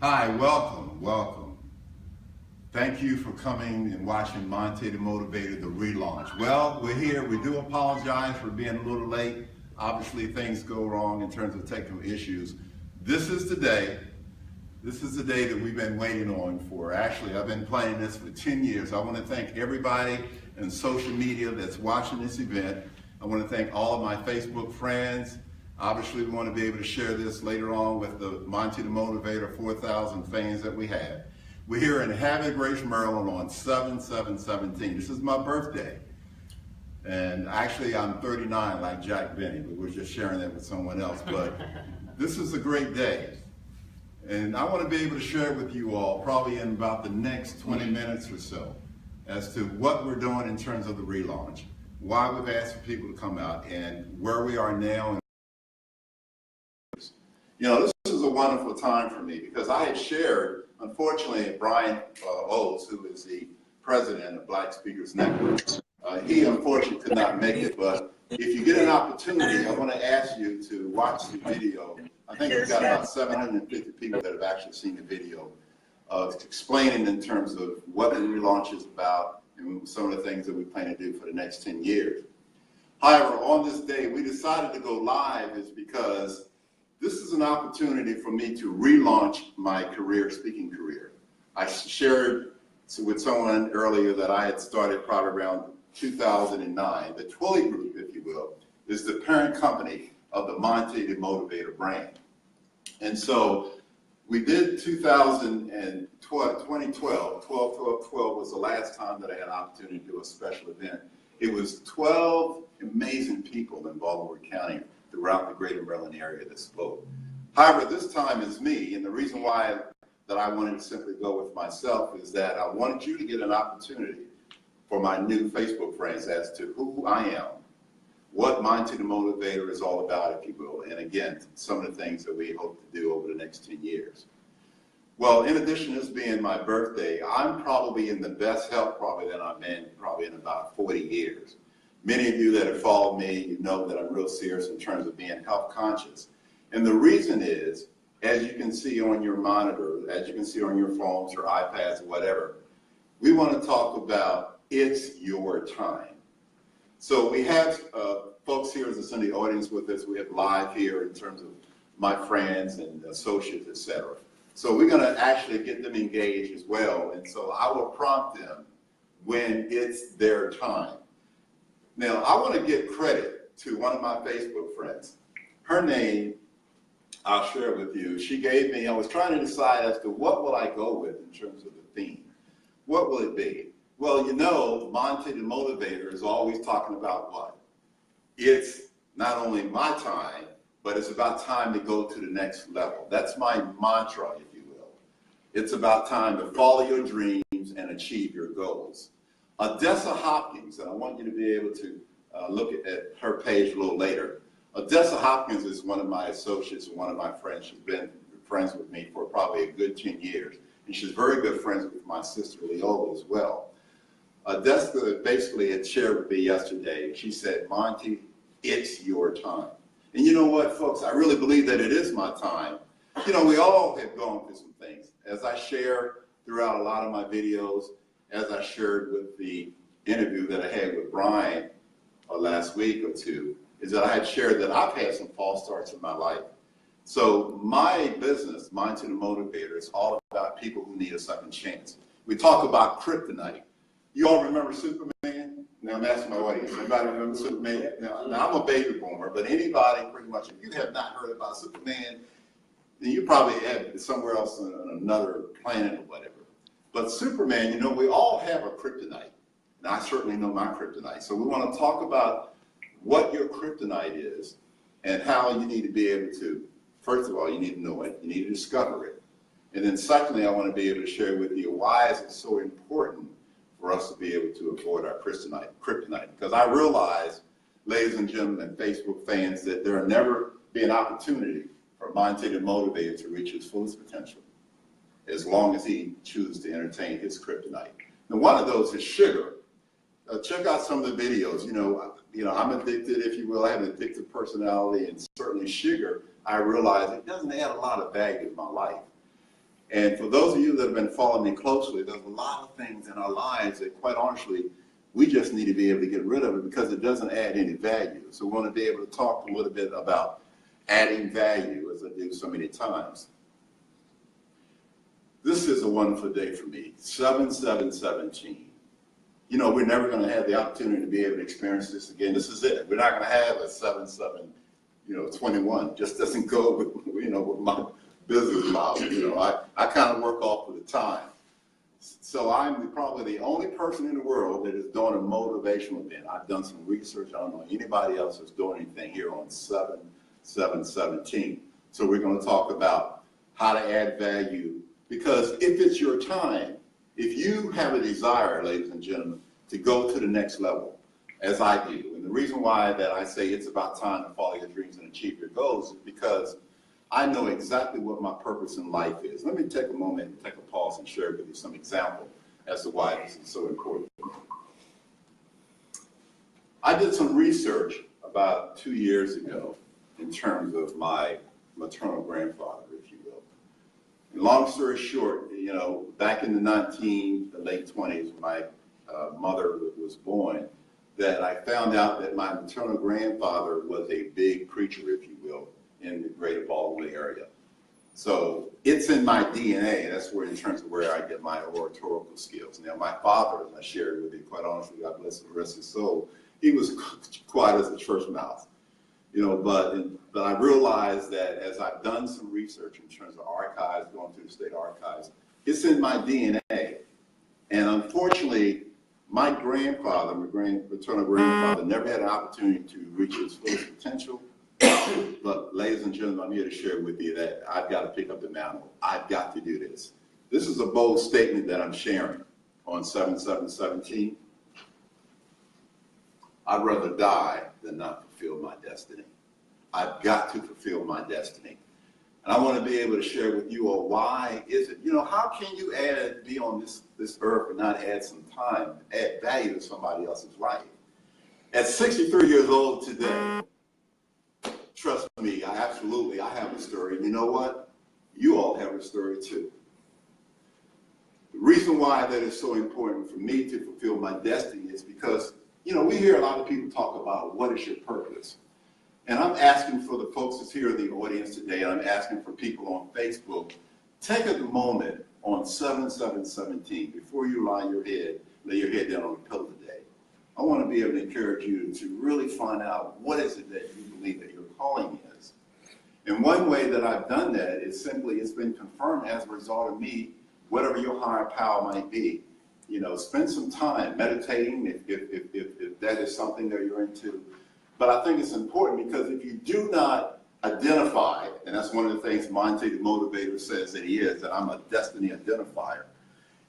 Hi, welcome. Thank you for coming and watching Monte the Motivator, the relaunch. Well, we're here. We do apologize for being a little late. Obviously, things go wrong in terms of technical issues. This is the day. This is the day that we've been waiting on for. Actually, I've been planning this for 10 years. I want to thank everybody in social media that's watching this event. I want to thank all of my Facebook friends. Obviously, we want to be able to share this later on with the Monté the Motivator 4,000 fans that we have. We're here in Havre, Maryland on 7/7/17. This is my birthday. And actually, I'm 39 like Jack Benny, but we're just sharing that with someone else. But this is a great day. And I want to be able to share with you all probably in about the next 20 minutes or so as to what we're doing in terms of the relaunch, why we've asked for people to come out, and where we are now. You know, this is a wonderful time for me because I had shared, unfortunately, Brian Oates, who is the president of Black Speakers Network, he unfortunately could not make it, but if you get an opportunity, I want to ask you to watch the video. I think we've got about 750 people that have actually seen the video explaining in terms of what the relaunch is about and some of the things that we plan to do for the next 10 years. However, on this day, we decided to go live is because this is an opportunity for me to relaunch my speaking career. I shared with someone earlier that I had started probably around 2009. The Twilly Group, if you will, is the parent company of the Monté the Motivator brand. And so we did 2012, 12 was the last time that I had an opportunity to do a special event. It was 12 amazing people in Baltimore County throughout the greater Maryland area that spoke. However, this time is me, and the reason why that I wanted to simply go with myself is that I wanted you to get an opportunity for my new Facebook friends as to who I am, what Monté the Motivator is all about, if you will, and again, some of the things that we hope to do over the next 10 years. Well, in addition to this being my birthday, I'm probably in the best health that I'm in probably in about 40 years. Many of you that have followed me, you know that I'm real serious in terms of being health conscious. And the reason is, as you can see on your monitor, as you can see on your phones or iPads or whatever, we want to talk about it's your time. So we have folks here that's in the audience with us. We have live here in terms of my friends and associates, etc. So we're going to actually get them engaged as well. And so I will prompt them when it's their time. Now, I want to give credit to one of my Facebook friends. Her name, I'll share with you. She gave me, I was trying to decide as to what will I go with in terms of the theme. What will it be? Well, you know, Monté the Motivator is always talking about what? It's not only my time, but it's about time to go to the next level. That's my mantra, if you will. It's about time to follow your dreams and achieve your goals. Odessa Hopkins, and I want you to be able to look at her page a little later. Odessa Hopkins is one of my associates and one of my friends. She's been friends with me for probably a good 10 years. And she's very good friends with my sister Leola as well. Odessa basically had shared with me yesterday. She said, Monty, it's your time. And you know what, folks? I really believe that it is my time. You know, we all have gone through some things. As I share throughout a lot of my videos, as I shared with the interview that I had with Brian last week or two, is that I had shared that I've had some false starts in my life. So my business, Monté the Motivator, is all about people who need a second chance. We talk about kryptonite. You all remember Superman? Now I'm asking my audience. Anybody remember Superman? Now I'm a baby boomer, but anybody pretty much, if you have not heard about Superman, then you probably have somewhere else on another planet or whatever. But Superman, you know, we all have a kryptonite. And I certainly know my kryptonite. So we want to talk about what your kryptonite is and how you need to be able to, first of all, you need to know it. You need to discover it. And then secondly, I want to be able to share with you why is it so important for us to be able to avoid our kryptonite. Because I realize, ladies and gentlemen, Facebook fans, that there will never be an opportunity for Monté the Motivator to reach his fullest potential as long as he chooses to entertain his kryptonite. And one of those is sugar. Check out some of the videos. You know, I'm addicted, if you will. I have an addictive personality, and certainly sugar, I realize it doesn't add a lot of value in my life. And for those of you that have been following me closely, there's a lot of things in our lives that, quite honestly, we just need to be able to get rid of it because it doesn't add any value. So we want to be able to talk a little bit about adding value, as I do so many times. This is a wonderful day for me, 7/7/17. You know, we're never going to have the opportunity to be able to experience this again. This is it. We're not going to have a 7/7/21. Just doesn't go with, with my business model. I kind of work off of the time. So I'm probably the only person in the world that is doing a motivational event. I've done some research. I don't know anybody else that's doing anything here on 7/7/17. So we're going to talk about how to add value, because if it's your time, if you have a desire, ladies and gentlemen, to go to the next level, as I do, and the reason why that I say it's about time to follow your dreams and achieve your goals is because I know exactly what my purpose in life is. Let me take a moment and take a pause and share with you some example as to why this is so important. I did some research about 2 years ago in terms of my maternal grandfather, if you will. And long story short, back in the late 20s, when my mother was born, that I found out that my maternal grandfather was a big preacher, if you will, in the greater Baltimore area. So it's in my DNA. That's where, in terms of where I get my oratorical skills. Now, my father, as I shared with you, quite honestly, God bless him, rest his soul, he was quiet as a church mouse. But I realized that as I've done some research in terms of archives, going through the state archives, it's in my DNA. And unfortunately, my grandfather, my maternal grandfather, never had an opportunity to reach his fullest potential. But ladies and gentlemen, I'm here to share with you that I've got to pick up the mantle. I've got to do this. This is a bold statement that I'm sharing on 7/7/17. I'd rather die than not fulfill my destiny. I've got to fulfill my destiny. And I want to be able to share with you all why is it. How can you be on this earth and not add some time, add value to somebody else's life? At 63 years old today, trust me, I have a story. And you know what? You all have a story too. The reason why that is so important for me to fulfill my destiny is because, we hear a lot of people talk about what is your purpose. And I'm asking for the folks that's here in the audience today, and I'm asking for people on Facebook, take a moment on 7/7/17 before you lay your head down on the pillow today. I want to be able to encourage you to really find out what is it that you believe that your calling is. And one way that I've done that is simply it's been confirmed as a result of me, whatever your higher power might be. Spend some time meditating if that is something that you're into. But I think it's important because if you do not identify, and that's one of the things Monté the Motivator says that he is, that I'm a destiny identifier.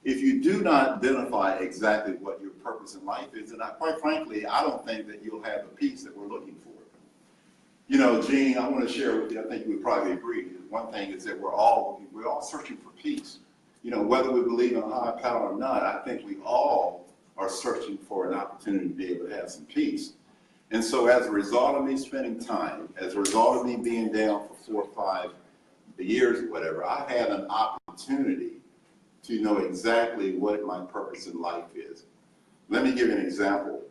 If you do not identify exactly what your purpose in life is, and quite frankly, I don't think that you'll have the peace that we're looking for. Gene, I want to share with you, I think we would probably agree, one thing is that we're all searching for peace. Whether we believe in a higher power or not, I think we all are searching for an opportunity to be able to have some peace. And so as a result of me spending time, as a result of me being down for 4 or 5 years or whatever, I had an opportunity to know exactly what my purpose in life is. Let me give you an example.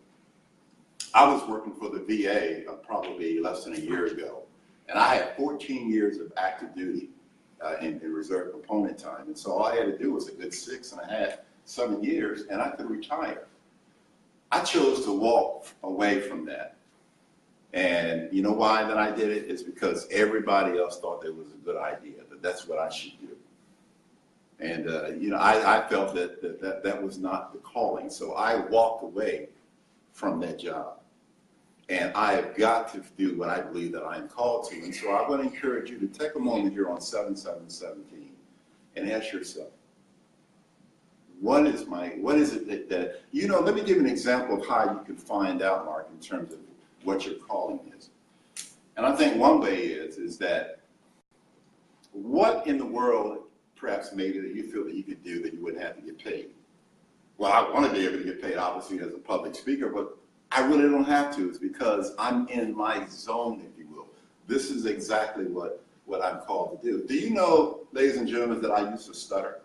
I was working for the VA probably less than a year ago, and I had 14 years of active duty in reserve component time. And so all I had to do was a good 6.5, 7 years, and I could retire. I chose to walk away from that. And you know why that I did it? It's because everybody else thought that was a good idea, that that's what I should do. And, I felt that was not the calling. So I walked away from that job. And I have got to do what I believe that I am called to. And so I want to encourage you to take a moment here on 7/7/17 and ask yourself, what is it that let me give you an example of how you can find out, Mark, in terms of what your calling is. And I think one way is that what in the world perhaps maybe that you feel that you could do that you wouldn't have to get paid? Well, I want to be able to get paid, obviously, as a public speaker, but I really don't have to. It's because I'm in my zone, if you will. This is exactly what I'm called to do. Do you know ladies and gentlemen, that I used to stutter.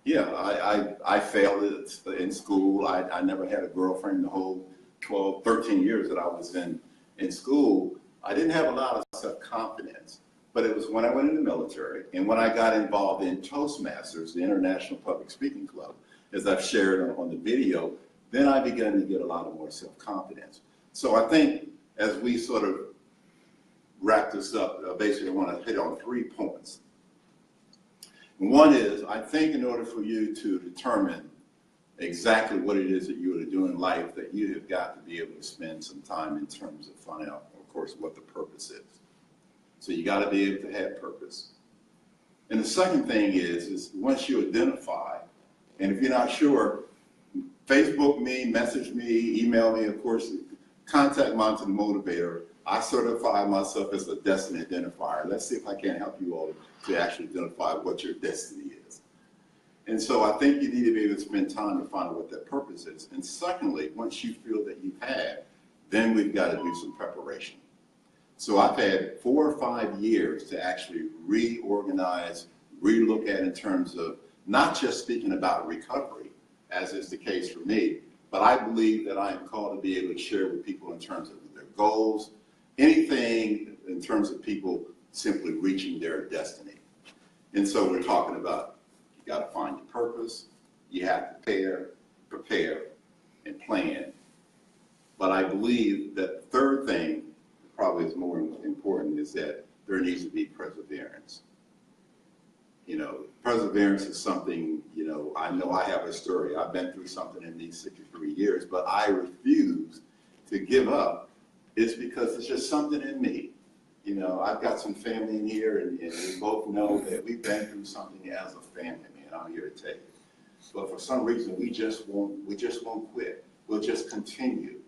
Yeah, I failed it in school. I never had a girlfriend the whole 12, 13 years that I was in school. I didn't have a lot of self-confidence, but it was when I went in the military and when I got involved in Toastmasters, the International Public Speaking Club, as I've shared on the video, then I began to get a lot of more self-confidence. So I think as we sort of wrap this up, basically I want to hit on 3 points. One is, I think in order for you to determine exactly what it is that you want to do in life, that you have got to be able to spend some time in terms of finding out, of course, what the purpose is. So you got to be able to have purpose. And the second thing is once you identify, and if you're not sure, Facebook me, message me, email me, of course, contact Monté the Motivator. I certify myself as a destiny identifier. Let's see if I can help you all to actually identify what your destiny is. And so I think you need to be able to spend time to find out what that purpose is. And secondly, once you feel that you've had, then we've got to do some preparation. So I've had 4 or 5 years to actually reorganize, relook at in terms of not just speaking about recovery, as is the case for me, but I believe that I am called to be able to share with people in terms of their goals, anything in terms of people simply reaching their destiny. And so we're talking about, you got to find your purpose, you have to prepare, and plan. But I believe that the third thing, probably is more important, is that there needs to be perseverance. You know, perseverance is something, you know I have a story. I've been through something in these 63 years, but I refuse to give up. It's because it's just something in me. You know, I've got some family in here, and we both know that we've been through something as a family, man. I'm here to tell you. But for some reason, we just won't quit. We'll just continue.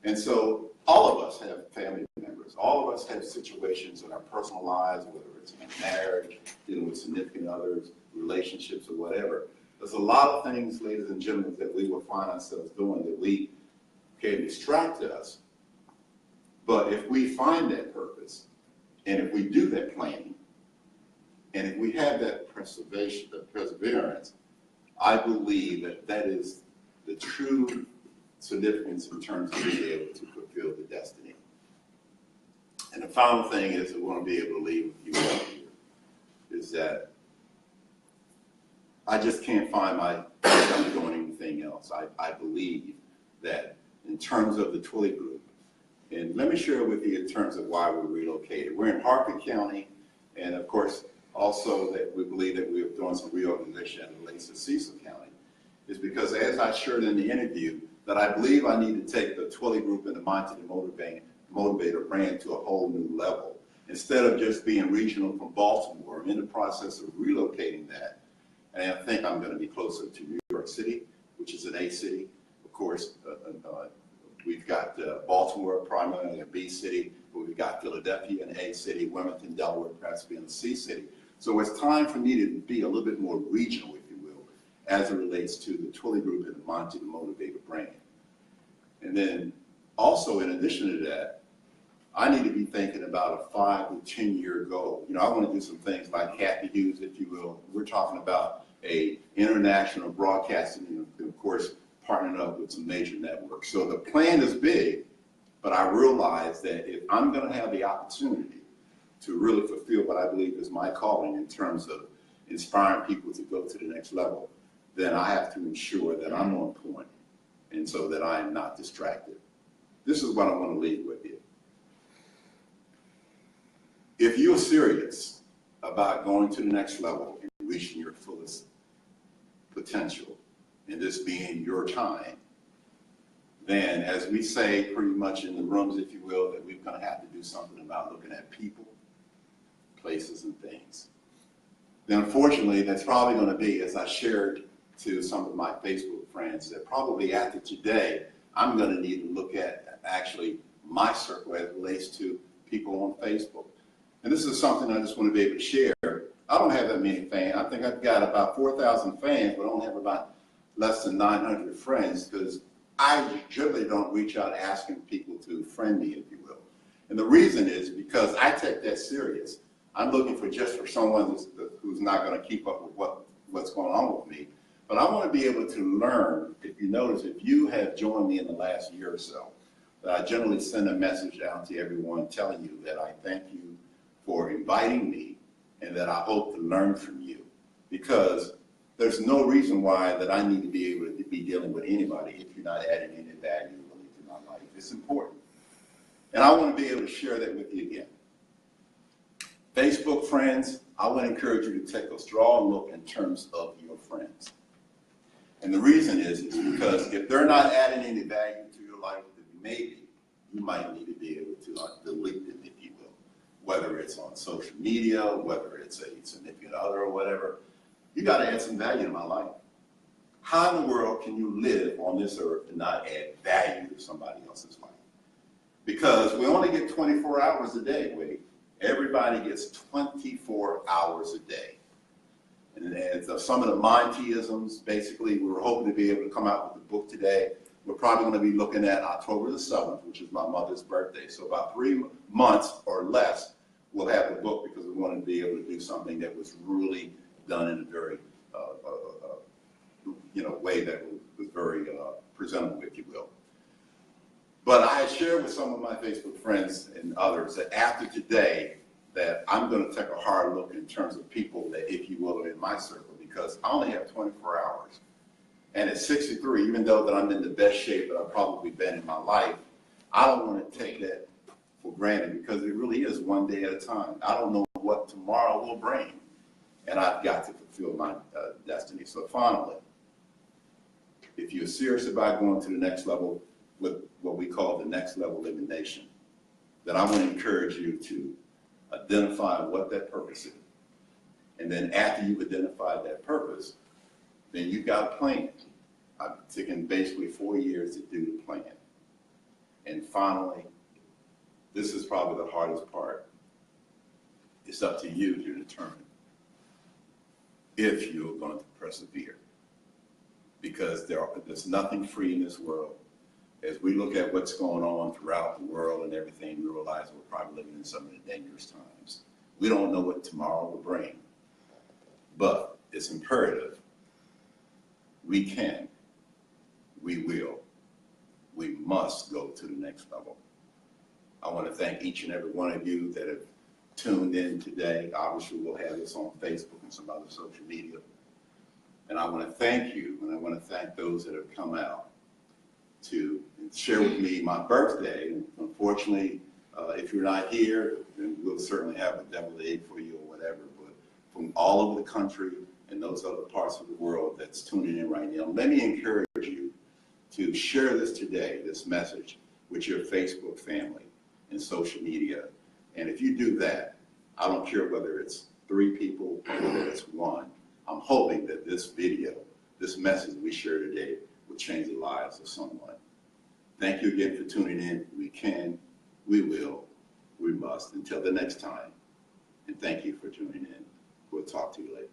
And so all of us have family members. All of us have situations in our personal lives, whether it's in marriage, dealing with significant others, relationships, or whatever. There's a lot of things, ladies and gentlemen, that we will find ourselves doing that we can distract us. But if we find that purpose, and if we do that planning, and if we have that perseverance, I believe that that is the true significance in terms of being able to fulfill the destiny. And the final thing is I want to be able to leave with you all here, is that I just can't find myself doing anything else. I believe that in terms of the Twilly Group, and let me share with you in terms of why we're relocated. We're in Havre County, and of course, also that we believe that we're doing some reorganization that relates to Cecil County, is because as I shared in the interview, that I believe I need to take the Twilly Group and the Monté the Motivator brand to a whole new level. Instead of just being regional from Baltimore, I'm in the process of relocating that. And I think I'm going to be closer to New York City, which is an A city. Of course, we've got Baltimore primarily a B city, but we've got Philadelphia an A city, Wilmington, Delaware perhaps being a C city. So it's time for me to be a little bit more regional, if you will, as it relates to the Twilly Group and the Monté the Motivator brand. And then also in addition to that, I need to be thinking about a 5 to 10 year goal. You know, I want to do some things like Kathy Hughes, if you will. We're talking about a international broadcasting, and of course, partnering up with some major networks. So the plan is big, but I realize that if I'm going to have the opportunity to really fulfill what I believe is my calling in terms of inspiring people to go to the next level, then I have to ensure that I'm on point and so that I am not distracted. This is what I want to leave with you. If you're serious about going to the next level and reaching your fullest potential, and this being your time, then as we say pretty much in the rooms, if you will, that we're going to have to do something about looking at people, places, and things. Then unfortunately, that's probably going to be, as I shared to some of my Facebook friends, that probably after today, I'm going to need to look at actually my circle as it relates to people on Facebook. And this is something I just want to be able to share. I don't have that many fans. I think I've got about 4,000 fans, but I don't have about less than 900 friends, because I generally don't reach out asking people to friend me, if you will. And the reason is because I take that serious. I'm looking for just for someone who's not going to keep up with what's going on with me. But I want to be able to learn. If you notice, if you have joined me in the last year or so, that I generally send a message out to everyone telling you that I thank you for inviting me and that I hope to learn from you. Because there's no reason why that I need to be able to be dealing with anybody if you're not adding any value really to my life. It's important. And I want to be able to share that with you again. Facebook friends, I want to encourage you to take a strong look in terms of your friends. And the reason is because if they're not adding any value to your life, then maybe you might need to be able to delete them, if you will. Whether it's on social media, whether it's a significant other or whatever, you got to add some value to my life. How in the world can you live on this earth and not add value to somebody else's life? Because we only get 24 hours a day, Wade. Everybody gets 24 hours a day. And some of the Monteisms, basically, we were hoping to be able to come out with a book today. We're probably going to be looking at October the 7th, which is my mother's birthday. So about 3 months or less, we'll have the book because we want to be able to do something that was really done in a very, way that was very presentable, if you will. But I had shared with some of my Facebook friends and others that after today, that I'm going to take a hard look in terms of people that, if you will, are in my circle, because I only have 24 hours. And at 63, even though that I'm in the best shape that I've probably been in my life, I don't want to take that for granted because it really is one day at a time. I don't know what tomorrow will bring, and I've got to fulfill my destiny. So finally, if you're serious about going to the next level with what we call the next level elimination, then I want to encourage you to identify what that purpose is. And then after you've identified that purpose, then you've got a plan. I've taken basically 4 years to do the plan. And finally, this is probably the hardest part. It's up to you to determine if you're going to persevere. Because there's nothing free in this world. As we look at what's going on throughout the world and everything, we realize we're probably living in some of the dangerous times. We don't know what tomorrow will bring, but it's imperative. We can, we will, we must go to the next level. I want to thank each and every one of you that have tuned in today. Obviously, we'll have this on Facebook and some other social media. And I want to thank you, and I want to thank those that have come out to share with me my birthday. Unfortunately, if you're not here, then we'll certainly have a deviled egg for you or whatever. But from all over the country and those other parts of the world that's tuning in right now, let me encourage you to share this today, this message, with your Facebook family and social media. And if you do that, I don't care whether it's 3 people or whether it's 1, I'm hoping that this video, this message we share today, will change the lives of someone. Thank you again for tuning in. We can, we will, we must. Until the next time. And thank you for tuning in. We'll talk to you later.